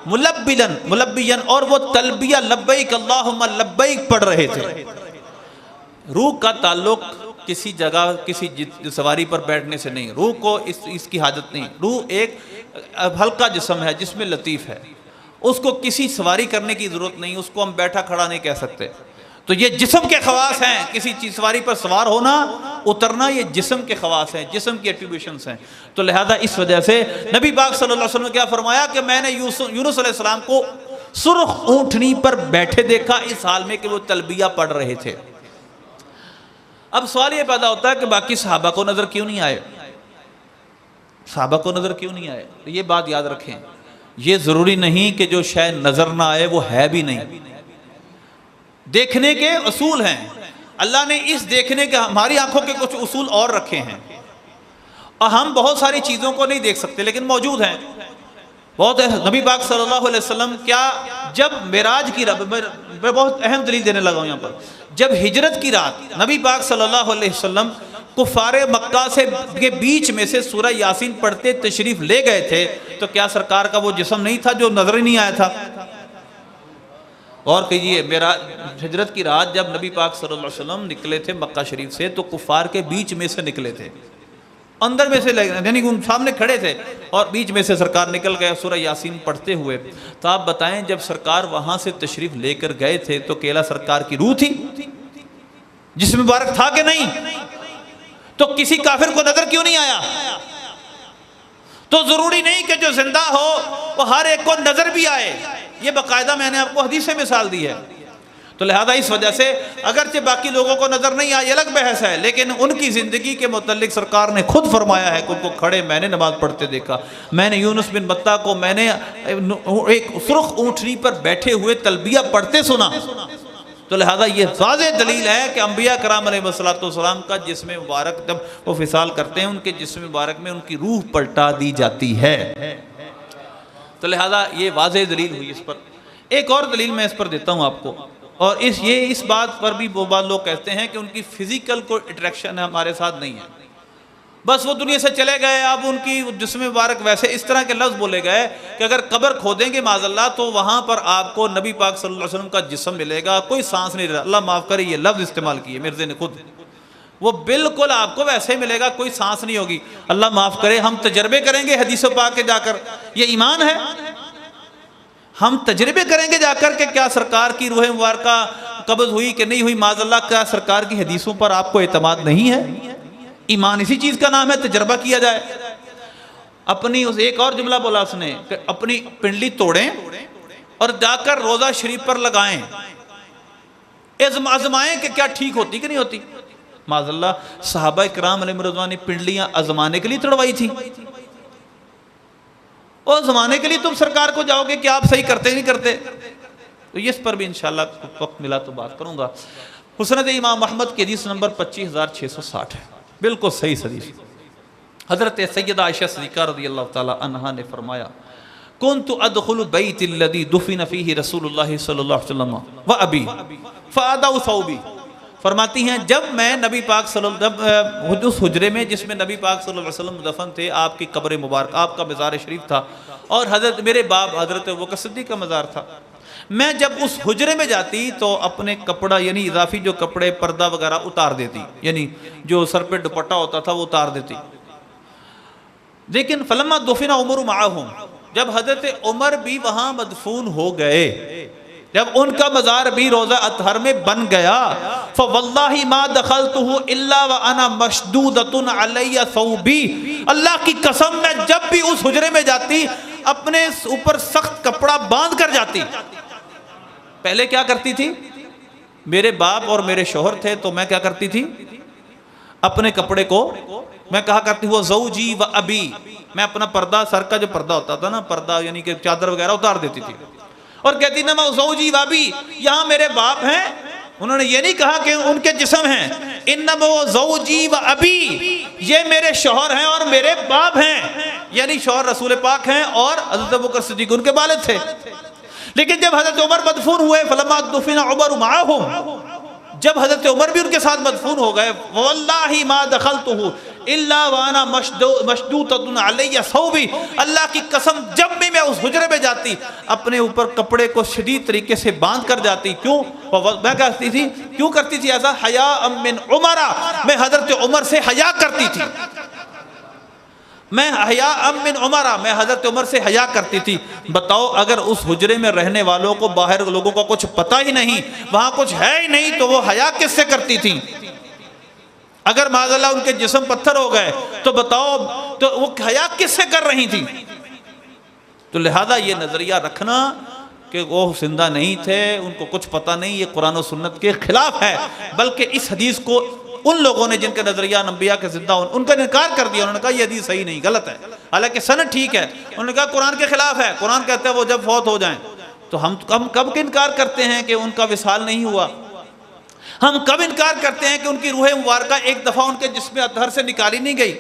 ملبین، اور وہ تلبیہ لبیک اللہم لبیک پڑھ رہے تھے۔ روح کا تعلق کسی جگہ کسی سواری پر بیٹھنے سے نہیں، روح کو اس کی حاجت نہیں۔ روح ایک ہلکا جسم ہے جس میں لطیف ہے، اس کو کسی سواری کرنے کی ضرورت نہیں، اس کو ہم بیٹھا کھڑا نہیں کہہ سکتے۔ تو یہ جسم کے خواص ہیں، کسی چیز سواری پر سوار ہونا اترنا یہ جسم کے خواص ہیں، جسم کی ایٹریبیوشنز ہیں۔ تو لہذا اس وجہ سے نبی پاک صلی اللہ علیہ وسلم نے کیا فرمایا کہ میں نے یونس علیہ السلام کو سرخ اونٹنی پر بیٹھے دیکھا اس حال میں کہ وہ تلبیہ پڑھ رہے تھے۔ اب سوال یہ پیدا ہوتا ہے کہ باقی صحابہ کو نظر کیوں نہیں آئے؟ صحابہ کو نظر کیوں نہیں آئے؟ یہ بات یاد رکھیں، یہ ضروری نہیں کہ جو شے نظر نہ آئے وہ ہے بھی نہیں۔ دیکھنے کے اصول ہیں، اللہ نے اس دیکھنے کے ہماری آنکھوں کے کچھ اصول اور رکھے ہیں، اور ہم بہت ساری چیزوں کو نہیں دیکھ سکتے لیکن موجود ہیں بہت۔ نبی پاک صلی اللہ علیہ وسلم کیا جب معراج کی رات، میں بہت اہم دلیل دینے لگا ہوں یہاں پر، جب ہجرت کی رات نبی پاک صلی اللہ علیہ وسلم کفار مکہ سے کے بیچ میں سے سورہ یاسین پڑھتے تشریف لے گئے تھے تو کیا سرکار کا وہ جسم نہیں تھا جو نظر ہی نہیں آیا تھا؟ اور کہیے ہجرت کی رات جب نبی پاک صلی اللہ علیہ وسلم نکلے تھے مکہ شریف سے تو کفار کے بیچ میں سے نکلے تھے، اندر میں سے یعنی سامنے کھڑے تھے اور بیچ میں سے سرکار نکل گئے سورہ یاسین پڑھتے ہوئے۔ تو آپ بتائیں جب سرکار وہاں سے تشریف لے کر گئے تھے تو کیلا سرکار کی روح تھی؟ جسم مبارک تھا کہ نہیں؟ تو کسی کافر کو نظر کیوں نہیں آیا؟ تو ضروری نہیں کہ جو زندہ ہو وہ ہر ایک کو نظر بھی آئے، یہ باقاعدہ میں نے آپ کو حدیث سے مثال دی ہے۔ تو لہذا اس وجہ سے اگرچہ باقی لوگوں کو نظر نہیں آئی الگ بحث ہے، لیکن ان کی زندگی کے متعلق سرکار نے خود فرمایا ہے کہ ان کو کھڑے میں نے نماز پڑھتے دیکھا، میں نے یونس بن متیٰ کو میں نے ایک سرخ اونٹنی پر بیٹھے ہوئے تلبیہ پڑھتے سنا۔ تو لہذا یہ واضح دلیل ہے کہ انبیاء کرام علیہ السلام کا جسم مبارک جب وہ فصال کرتے ہیں ان کے جسم مبارک میں ان کی روح پلٹا دی جاتی ہے۔ تو لہذا یہ واضح دلیل ہوئی اس پر۔ ایک اور دلیل میں اس پر دیتا ہوں آپ کو، اور اس بات پر بھی وہ بعض لوگ کہتے ہیں کہ ان کی فزیکل کوئی اٹریکشن ہمارے ساتھ نہیں ہے، بس وہ دنیا سے چلے گئے، اب ان کی جسم مبارک ویسے اس طرح کے لفظ بولے گئے کہ اگر قبر کھودیں گے معاذ اللہ تو وہاں پر آپ کو نبی پاک صلی اللہ علیہ وسلم کا جسم ملے گا، کوئی سانس نہیں رہا۔ اللہ معاف کرے یہ لفظ استعمال کیے مرزے نے خود، وہ بالکل آپ کو ویسے ہی ملے گا، کوئی سانس نہیں ہوگی۔ اللہ معاف کرے، ہم تجربے کریں گے حدیث پاک کے جا کر، یہ ایمان ہے؟ ہم تجربے کریں گے جا کر کہ کیا سرکار کی روح مبارکہ قبض ہوئی کہ نہیں ہوئی معاذ اللہ، کیا سرکار کی حدیثوں پر آپ کو اعتماد نہیں ہے؟ ایمان اسی چیز کا نام ہے، تجربہ کیا جائے۔ اپنی اس ایک اور جملہ بولا اس نے کہ اپنی پنڈلی توڑیں اور جا کر روزہ شریف پر لگائیں، آزمائیں کہ کیا ٹھیک ہوتی کہ نہیں ہوتی۔ معاذ اللہ صحابہ کرام علیہ رضوان نے پنڈلیاں آزمانے کے لیے توڑوائی تھی، اور زمانے کے لیے تم سرکار کو جاؤ گے کہ آپ صحیح کرتے نہیں کرتے؟ تو اس پر بھی انشاءاللہ وقت ملا تو بات کروں گا۔ مسند امام احمد کی حدیث نمبر 25660 ہے، بالکل صحیح حدیث۔ حضرت سیدہ عائشہ صدیقہ رضی اللہ تعالی عنہا نے فرمایا کنت ادخل بیت الذی دفن فیہ رسول اللہ صلی اللہ علیہ وسلم و ابی فادع ثوبی، فرماتی ہیں جب میں نبی پاک صلی اللہ علیہ وسلم اس حجرے میں جس میں نبی پاک صلی اللہ علیہ وسلم دفن تھے، آپ کی قبر مبارک، آپ کا مزار شریف تھا، اور حضرت میرے باپ حضرت ابوبکر صدیق کا مزار تھا، میں جب اس حجرے میں جاتی تو اپنے کپڑا یعنی اضافی جو کپڑے پردہ وغیرہ اتار دیتی، یعنی جو سر پہ دوپٹہ ہوتا تھا وہ اتار دیتی۔ لیکن فلما دفن عمر معہم، جب حضرت عمر بھی وہاں مدفون ہو گئے، جب ان کا مزار بھی روضہ اطہر میں بن گیا، فواللہ ما دخلتہ الا وانا مشدودۃ علی ثوبی، اللہ کی قسم میں جب بھی اس حجرے میں جاتی اپنے اوپر سخت کپڑا باندھ کر جاتی۔ پہلے کیا کرتی تھی؟ میرے باپ اور میرے شوہر تھے تو میں کیا کرتی تھی؟ اپنے کپڑے کو میں کہا کرتی ہوں زوجی و ابی، میں اپنا پردہ، سر کا جو پردہ ہوتا تھا نا، پردہ یعنی کہ چادر وغیرہ اتار دیتی تھی، اور کہتی نا میں زوجی و ابی، یہاں میرے باپ ہیں، انہوں نے یہ نہیں کہا کہ ان کے جسم ہیں، انما وہ زوجی و ابی، یہ میرے شوہر ہیں اور میرے باپ ہیں، یعنی شوہر رسول پاک ہیں اور حضرت ابوبکر صدیق ان کے والد تھے۔ لیکن جب حضرت عمر مدفون ہوئے، فلما دفن عمر معہم، جب حضرت عمر بھی ان کے ساتھ مدفون ہو گئے، واللہ ما دخلتہ الا وانا مشدودۃ علی ثوبی، اللہ کی قسم جب بھی میں اس حجرے میں جاتی اپنے اوپر کپڑے کو شدید طریقے سے باندھ کر جاتی۔ کیوں؟ میں کہتی تھی کیوں کرتی تھی ایسا؟ حیاء من عمر، میں حضرت عمر سے حیا کرتی تھی۔ میں حیا من عمرہ، میں حضرت عمر سے حیا کرتی تھی۔ بتاؤ اگر اس حجرے میں رہنے والوں کو باہر لوگوں کو کچھ پتہ ہی نہیں، وہاں کچھ ہے ہی نہیں، تو وہ حیا کس سے کرتی تھی؟ اگر معاذ اللہ ان کے جسم پتھر ہو گئے تو بتاؤ تو وہ حیا کس سے کر رہی تھی؟ تو لہذا یہ نظریہ رکھنا کہ وہ زندہ نہیں تھے، ان کو کچھ پتہ نہیں، یہ قرآن و سنت کے خلاف ہے۔ بلکہ اس حدیث کو ان لوگوں نے جن کا نظریہ انبیاء کے زندہ ان کا انکار کر دیا، انہوں نے کہا یہ حدیث صحیح نہیں، غلط ہے، حالانکہ سند ٹھیک ہے۔ انہوں نے کہا قرآن کے خلاف ہے، قرآن کہتا ہے وہ جب فوت ہو جائیں۔ تو ہم کب انکار کرتے ہیں کہ ان کا وصال نہیں ہوا؟ ہم کب انکار کرتے ہیں کہ ان کی روح مبارکہ ایک دفعہ ان کے جسم اطہر سے نکالی نہیں گئی؟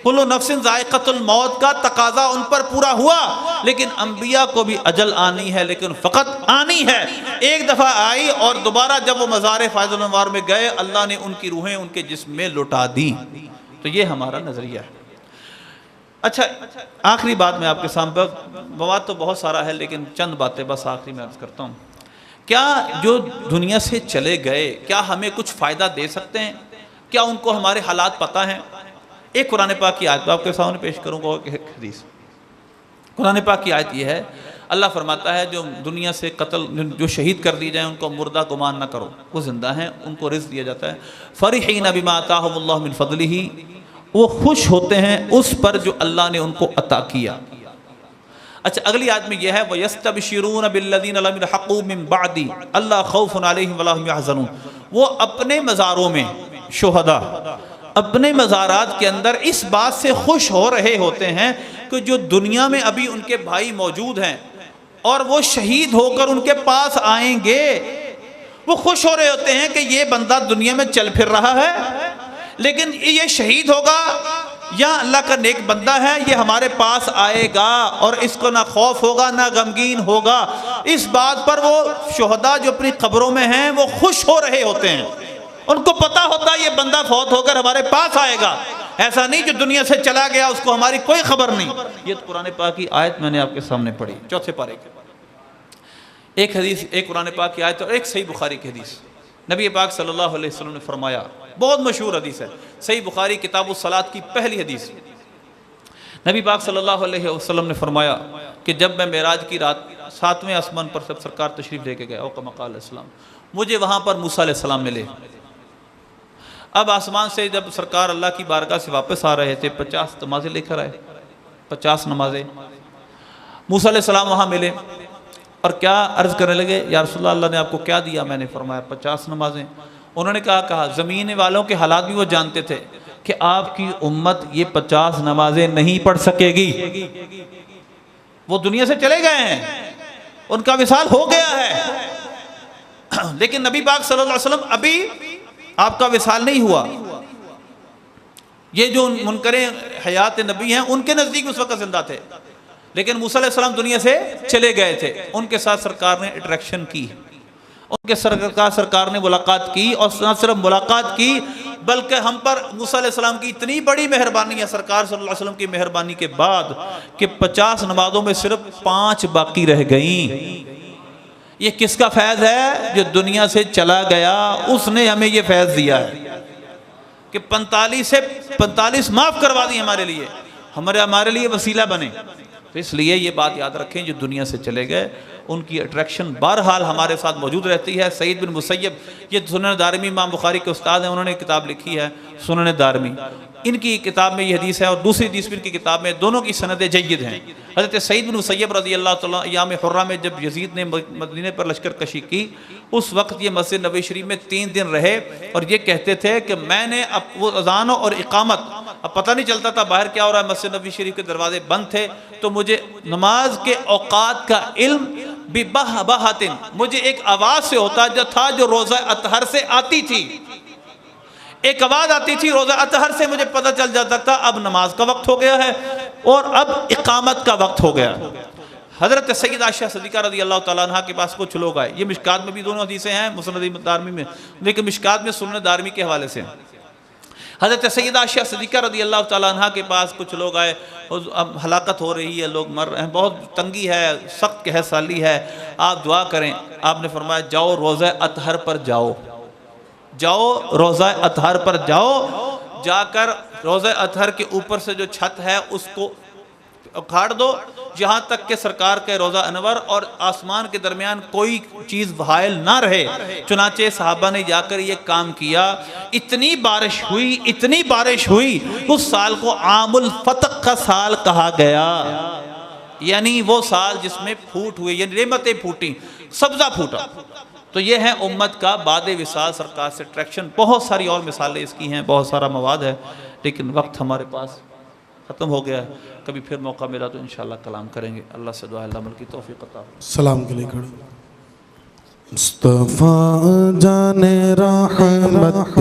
کل نفس ذائقۃ الموت کا تقاضا ان پر پورا ہوا، لیکن انبیاء کو بھی اجل آنی ہے، لیکن فقط آنی ہے۔ ایک دفعہ آئی اور دوبارہ جب وہ مزار فیض الانوار میں گئے، اللہ نے ان کی روحیں ان کے جسم میں لوٹا دیں۔ تو یہ ہمارا نظریہ ہے۔ اچھا، آخری بات میں آپ کے سامنے، مواد تو بہت سارا ہے لیکن چند باتیں بس آخری میں عرض کرتا ہوں۔ کیا جو دنیا سے چلے گئے کیا ہمیں کچھ فائدہ دے سکتے ہیں؟ کیا ان کو ہمارے حالات پتہ ہیں؟ ایک قرآن پاک کی آیت آپ کے سامنے پیش کروں گا، ایک حدیث۔ قرآن پاک کی آیت یہ ہے، اللہ فرماتا ہے جو دنیا سے قتل جو شہید کر دی جائیں ان کو مردہ گمان نہ کرو، وہ زندہ ہیں، ان کو رزق دیا جاتا ہے۔ فرحین بما آتاہم اللہ من فضلہ، وہ خوش ہوتے ہیں اس پر جو اللہ نے ان کو عطا کیا۔ اچھا، اگلی آیت میں یہ ہے وَيَسْتَبْشِرُونَ بِالَّذِينَ لَمْ يَلْحَقُوا مِن بَعْدِ اللہ خوف علیہم ولا هم يحزنون، وہ اپنے مزاروں میں شہداء اپنے مزارات کے اندر اس بات سے خوش ہو رہے ہوتے ہیں کہ جو دنیا میں ابھی ان کے بھائی موجود ہیں اور وہ شہید ہو کر ان کے پاس آئیں گے، وہ خوش ہو رہے ہوتے ہیں کہ یہ بندہ دنیا میں چل پھر رہا ہے، لیکن یہ شہید ہوگا یا اللہ کا نیک بندہ ہے، یہ ہمارے پاس آئے گا اور اس کو نہ خوف ہوگا نہ غمگین ہوگا۔ اس بات پر وہ شہداء جو اپنی قبروں میں ہیں وہ خوش ہو رہے ہوتے ہیں، ان کو پتہ ہوتا ہے یہ بندہ فوت ہو کر ہمارے پاس آئے گا، ایسا نہیں جو دنیا سے چلا گیا اس کو ہماری کوئی خبر نہیں۔ یہ تو قرآن پاک کی آیت میں نے آپ کے سامنے پڑھی، چوتھے پارے کی ایک حدیث، ایک قرآن پاک کی آیت اور ایک صحیح بخاری کی حدیث۔ نبی پاک صلی اللہ علیہ وسلم نے فرمایا، بہت مشہور حدیث ہے، صحیح بخاری کتاب الصلاۃ کی پہلی حدیث۔ نبی پاک صلی اللہ علیہ وسلم نے فرمایا کہ جب میں معراج کی رات 7ویں آسمان پر سب سرکار تشریف لے کے گئے، او کما قال علیہ السلام، مجھے وہاں پر موسیٰ علیہ السلام ملے۔ اب آسمان سے جب سرکار اللہ کی بارگاہ سے واپس آ رہے تھے 50 نمازیں لے کر آئے، 50 نمازیں۔ موسیٰ علیہ السلام وہاں ملے اور کیا عرض کرنے لگے، یا رسول اللہ نے آپ کو کیا دیا؟ میں نے فرمایا 50 نمازیں۔ انہوں نے کہا زمین والوں کے حالات بھی وہ جانتے تھے کہ آپ کی امت یہ 50 نمازیں نہیں پڑھ سکے گی، وہ دنیا سے چلے گئے ہیں، ان کا وصال ہو گیا ہے، لیکن نبی پاک صلی اللہ علیہ وسلم ابھی آپ کا وصال نہیں ہوا۔ یہ جو منکر حیات نبی ہیں ان کے نزدیک اس وقت زندہ تھے، لیکن موسیٰ علیہ السلام دنیا سے چلے گئے تھے۔ ان کے ساتھ سرکار نے انٹریکشن کی، ان کے سرکار نے ملاقات کی، اور نہ صرف ملاقات کی بلکہ ہم پر موسیٰ علیہ السلام کی اتنی بڑی مہربانی ہے سرکار صلی اللہ علیہ وسلم کی مہربانی کے بعد کہ 50 نمازوں میں صرف 5 باقی رہ گئیں۔ یہ کس کا فیض ہے؟ جو دنیا سے چلا گیا اس نے ہمیں یہ فیض دیا ہے کہ 45 سے 45 معاف کروا دی ہمارے لیے، ہمارے لیے وسیلہ بنے۔ تو اس لیے یہ بات یاد رکھیں، جو دنیا سے چلے گئے ان کی اٹریکشن بہرحال ہمارے ساتھ موجود رہتی ہے۔ سعید بن مسیب، یہ سنن دارمی امام بخاری کے استاد ہیں، انہوں نے کتاب لکھی ہے سنن دارمی، ان کی کتاب میں یہ حدیث ہے اور دوسری حدیث بھی ان کی کتاب میں، دونوں کی سندیں جید ہیں۔ حضرت سعید بن مسیب رضی اللہ تعالیٰ ایام حرہ میں جب یزید نے مدینے پر لشکر کشی کی، اس وقت یہ مسجد نبوی شریف میں 3 دن رہے اور یہ کہتے تھے کہ میں نے وہ اذان اور اقامت، اب پتہ نہیں چلتا تھا باہر کیا ہو رہا ہے، مسجد نبوی شریف کے دروازے بند تھے، تو مجھے نماز کے اوقات کا علم ببہبہۃ، مجھے ایک آواز سے ہوتا جو تھا جو روزہ اطہر سے آتی تھی، ایک آواز آتی تھی روزہ اطہر سے، مجھے پتہ چل جاتا تھا اب نماز کا وقت ہو گیا ہے اور اب اقامت کا وقت ہو گیا۔ حضرت سیدہ عائشہ صدیقہ رضی اللہ تعالیٰ عنہ کے پاس کچھ لوگ آئے، یہ مشکات میں بھی دونوں حدیثیں ہیں، مسند دارمی میں، لیکن مشکات میں سنن دارمی کے حوالے سے۔ حضرت سیدہ عائشہ صدیقہ رضی اللہ تعالیٰ عنہ کے پاس کچھ لوگ آئے، اب ہلاکت ہو رہی ہے، لوگ مر رہے ہیں، بہت تنگی ہے، سخت قحط سالی ہے، آپ دعا کریں۔ آپ نے فرمایا جاؤ روزہ اطہر پر جاؤ، جاؤ روزہ اطہر پر جاؤ، جا کر روزہ اطہر کے اوپر سے جو چھت ہے اس کو اکھاڑ دو جہاں تک کہ سرکار کے روزہ انور اور آسمان کے درمیان کوئی چیز حائل نہ رہے۔ چنانچہ صحابہ نے جا کر یہ کام کیا، اتنی بارش ہوئی اس سال کو عام الفتق کا سال کہا گیا، یعنی وہ سال جس میں پھوٹ ہوئے، یعنی نعمتیں پھوٹیں، سبزہ پھوٹا۔ تو یہ ہے امت کا بعد وصال سرکار سے ٹریکشن۔ بہت ساری اور مثالیں اس کی ہیں، بہت سارا مواد ہے، لیکن وقت ہمارے پاس ختم ہو گیا ہے۔ کبھی پھر موقع ملا تو انشاءاللہ کلام کریں گے۔ اللہ سے دعا ہے اللہ عمل کی توفیق عطا فرمائے۔ سلام کے لئے کھڑے۔ مصطفیٰ جان رحمت